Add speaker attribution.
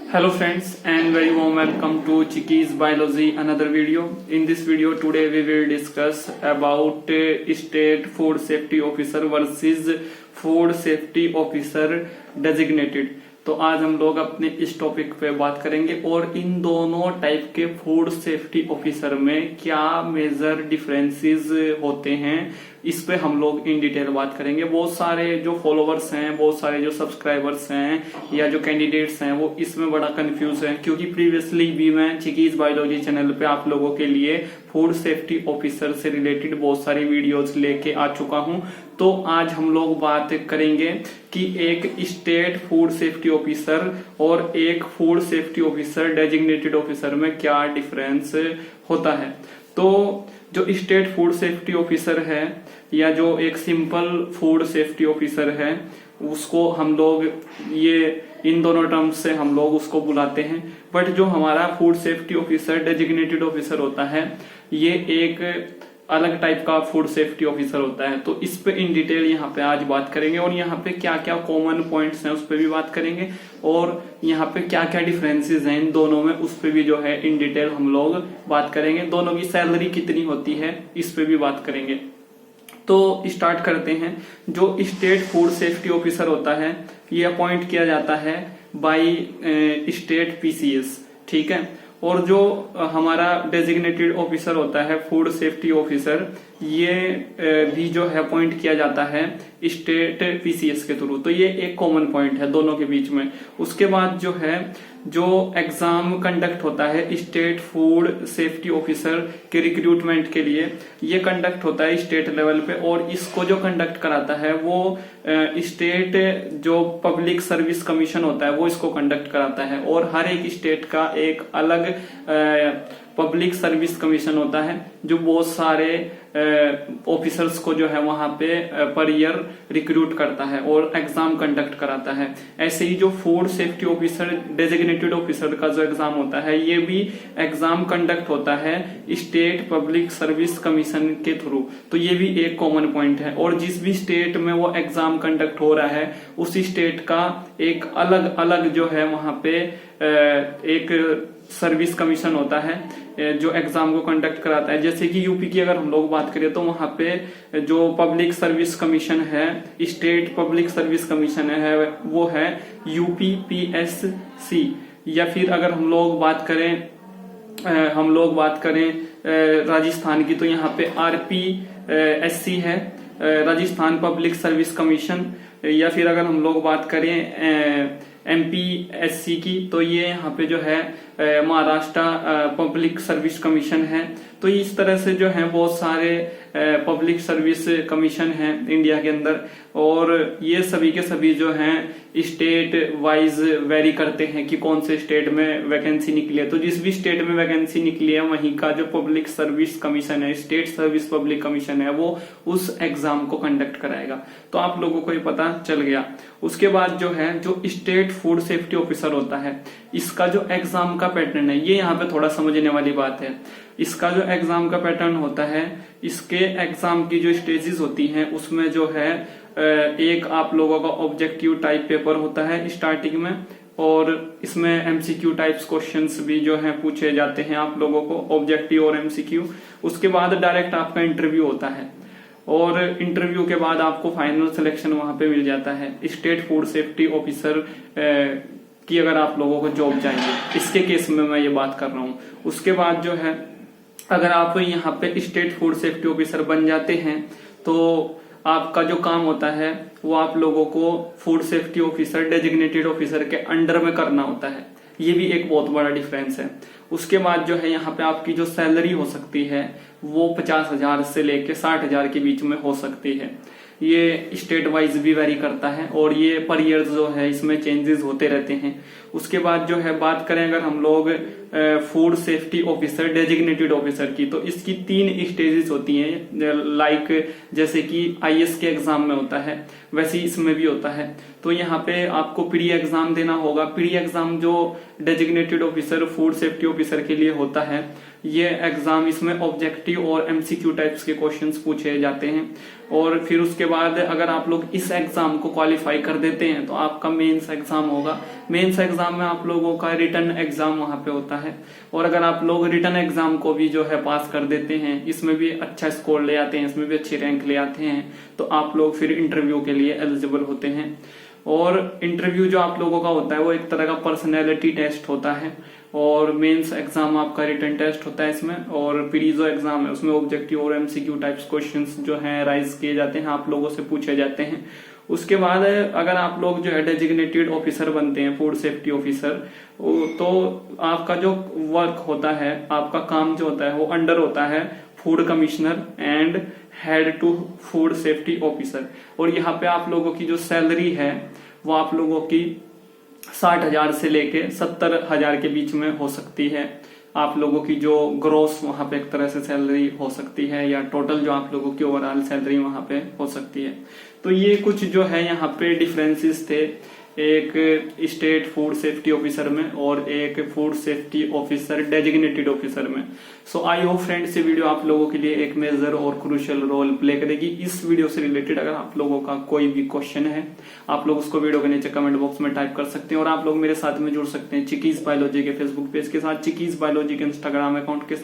Speaker 1: Hello friends and very warm welcome to Chiki Biology another video. In this video today we will discuss about state food safety officer versus food safety officer designated. तो आज हम लोग अपने इस topic पे बात करेंगे और इन दोनों टाइप के फूड सेफ्टी ऑफिसर में क्या मेजर डिफरेंसेस होते हैं इस पे हम लोग इन डिटेल बात करेंगे। बहुत सारे जो फॉलोवर्स हैं, बहुत सारे जो सब्सक्राइबर्स हैं या जो कैंडिडेट्स हैं वो इसमें बड़ा कंफ्यूज हैं, क्योंकि प्रीवियसली भी मैं चिकीज बायोलॉजी चैनल पे आप लोगों के लिए फूड सेफ्टी ऑफिसर से रिलेटेड बहुत सारी वीडियोस लेके आ चुका हूं। तो आज हम लोग बात करेंगे कि एक स्टेट फूड सेफ्टी ऑफिसर और एक food safety officer designated officer में क्या डिफरेंस होता है। तो जो स्टेट फूड सेफ्टी ऑफिसर है या जो एक सिंपल फूड सेफ्टी ऑफिसर है उसको हम लोग ये इन दोनों टर्म्स से हम लोग उसको बुलाते हैं। बट जो हमारा food safety officer designated officer होता है ये एक अलग टाइप का फूड सेफ्टी ऑफिसर होता है। तो इस पे इन डिटेल यहाँ पे आज बात करेंगे और यहाँ पे क्या क्या कॉमन पॉइंट्स हैं उस पे भी बात करेंगे और यहाँ पे क्या क्या डिफरेंसेस हैं इन दोनों में उस पे भी जो है इन डिटेल हम लोग बात करेंगे। दोनों की सैलरी कितनी होती है इस पे भी बात करेंगे। तो स्टार्ट करते हैं। जो स्टेट फूड सेफ्टी ऑफिसर होता है ये अपॉइंट किया जाता है बाय स्टेट पीसीएस, ठीक है। और जो हमारा डेजिग्नेटेड ऑफिसर होता है फूड सेफ्टी ऑफिसर ये भी जो है अपॉइंट किया जाता है स्टेट पीसीएस के थ्रू। तो ये एक कॉमन पॉइंट है दोनों के बीच में। उसके बाद जो है जो एग्जाम कंडक्ट होता है स्टेट फूड सेफ्टी ऑफिसर के रिक्रूटमेंट के लिए ये कंडक्ट होता है स्टेट लेवल पे और इसको जो कंडक्ट कराता है वो स्टेट जो पब्लिक सर्विस कमीशन होता है वो इसको कंडक्ट कराता है। और हर एक स्टेट का एक अलग पब्लिक सर्विस कमीशन होता है जो बहुत सारे ऑफिसर्स को जो है वहां पे पर ईयर रिक्रूट करता है और एग्जाम कंडक्ट कराता है। ऐसे ही जो food safety officer designated officer का जो एग्जाम होता है ये भी एग्जाम कंडक्ट होता है स्टेट पब्लिक सर्विस कमीशन के थ्रू। तो ये भी एक कॉमन पॉइंट है। और जिस भी स्टेट में वो एग्जाम कंडक्ट हो रहा है उसी स्टेट का एक अलग अलग जो है वहां पे एक सर्विस कमीशन होता है जो एग्जाम को कंडक्ट कराता है। जैसे कि यूपी की अगर हम लोग बात करें तो वहां पे जो पब्लिक सर्विस कमीशन है स्टेट पब्लिक सर्विस कमीशन है वो है यूपीपीएससी। या फिर अगर हम लोग बात करें राजस्थान की तो यहाँ पे आरपीएससी है राजस्थान पब्लिक सर्विस कमीशन। या फिर अगर हम लोग बात करें एमपीएससी की तो ये यहाँ पे जो है महाराष्ट्र पब्लिक सर्विस कमीशन है। तो इस तरह से जो है बहुत सारे पब्लिक सर्विस कमीशन हैं इंडिया के अंदर और ये सभी के सभी जो हैं स्टेट वाइज वेरी करते हैं कि कौन से स्टेट में वैकेंसी निकली है। तो जिस भी स्टेट में वैकेंसी निकली है वहीं का जो पब्लिक सर्विस कमीशन है स्टेट सर्विस पब्लिक कमीशन है वो उस एग्जाम को कंडक्ट कराएगा। तो आप लोगों को ये पता चल गया। उसके बाद जो है जो स्टेट फूड सेफ्टी ऑफिसर होता है इसका जो एग्जाम का पैटर्न है ये यहाँ पे थोड़ा समझने वाली बात है। इसका जो एग्जाम का पैटर्न होता है इसके एग्जाम की जो स्टेजेस होती हैं उसमें जो है एक आप लोगों का ऑब्जेक्टिव टाइप पेपर होता है स्टार्टिंग में और इसमें एमसीक्यू टाइप्स क्वेश्चंस भी जो है पूछे जाते हैं आप लोगों को ऑब्जेक्टिव और एमसीक्यू। उसके बाद डायरेक्ट आपका इंटरव्यू होता है और इंटरव्यू के बाद आपको फाइनल सिलेक्शन वहां पे मिल जाता है। स्टेट फूड सेफ्टी ऑफिसर की अगर आप लोगों को जॉब चाहिए इसके केस में मैं ये बात कर रहा हूँ। उसके बाद जो है अगर आप यहाँ पे स्टेट फूड सेफ्टी ऑफिसर बन जाते हैं तो आपका जो काम होता है वो आप लोगों को food safety officer designated officer के अंडर में करना होता है। ये भी एक बहुत बड़ा डिफरेंस है। उसके बाद जो है यहाँ पे आपकी जो सैलरी हो सकती है वो 50,000 से लेके 60,000 के बीच में हो सकती है। ये स्टेट वाइज भी वेरी करता है और ये पर ईयर जो है इसमें चेंजेस होते रहते हैं। उसके बाद जो है बात करें अगर हम लोग food safety officer designated officer की तो इसकी 3 स्टेजेस होती हैं। लाइक जैसे कि आईएएस के एग्जाम में होता है वैसे ही इसमें भी होता है। तो यहाँ पे आपको प्री एग्जाम देना होगा। प्री एग्जाम जो designated officer food safety officer के लिए होता है ये एग्जाम। इसमें ऑब्जेक्टिव और एमसीक्यू टाइप्स के क्वेश्चंस पूछे जाते हैं और फिर उसके बाद अगर आप लोग इस एग्जाम को क्वालिफाई कर देते हैं तो आपका मेंस एग्जाम होगा। मेंस एग्जाम में आप लोगों का रिटन एग्जाम वहां पे होता है और अगर आप लोग रिटन एग्जाम को भी जो है पास कर देते हैं, इसमें भी अच्छा स्कोर ले आते हैं, इसमें भी अच्छी रैंक ले आते हैं, तो आप लोग फिर इंटरव्यू के लिए एलिजिबल होते हैं। और इंटरव्यू जो आप लोगों का होता है वो एक तरह का पर्सनैलिटी टेस्ट होता है और मेंस एग्जाम आपका रिटन टेस्ट होता है इसमें, और प्रीजो एग्जाम है उसमें ऑब्जेक्टिव और एमसीक्यू टाइप्स क्वेश्चंस जो हैं राइज किए जाते हैं, आप लोगों से पूछे जाते हैं। उसके बाद अगर आप लोग जो है डेजिग्नेटेड ऑफिसर बनते हैं, फूड सेफ्टी ऑफिसर, तो आपका जो वर्क होता है, आपका काम जो होता है वो अंडर होता है food commissioner and head to food safety officer. और यहाँ पे आप लोगों की जो सैलरी है वो आप लोगों की 60,000 से लेके 70,000 के बीच में हो सकती है। आप लोगों की जो ग्रोस वहां पे एक तरह से सैलरी हो सकती है, या टोटल जो आप लोगों की ओवरऑल सैलरी वहां पे हो सकती है। तो ये कुछ जो है यहाँ पे डिफरेंसेस थे एक स्टेट फूड सेफ्टी ऑफिसर में और एक food safety officer designated officer में। सो आई होप फ्रेंड्स ये वीडियो आप लोगों के लिए एक मेजर और क्रूशियल रोल प्ले करेगी। इस वीडियो से रिलेटेड अगर आप लोगों का कोई भी क्वेश्चन है आप लोग उसको वीडियो के नीचे कमेंट बॉक्स में टाइप कर सकते हैं और आप लोग मेरे साथ में जुड़ सकते हैं चिकीज बायोलॉजी के फेसबुक पेज के साथ, चिकीज बायोलॉजी के इंस्टाग्राम अकाउंट के साथ।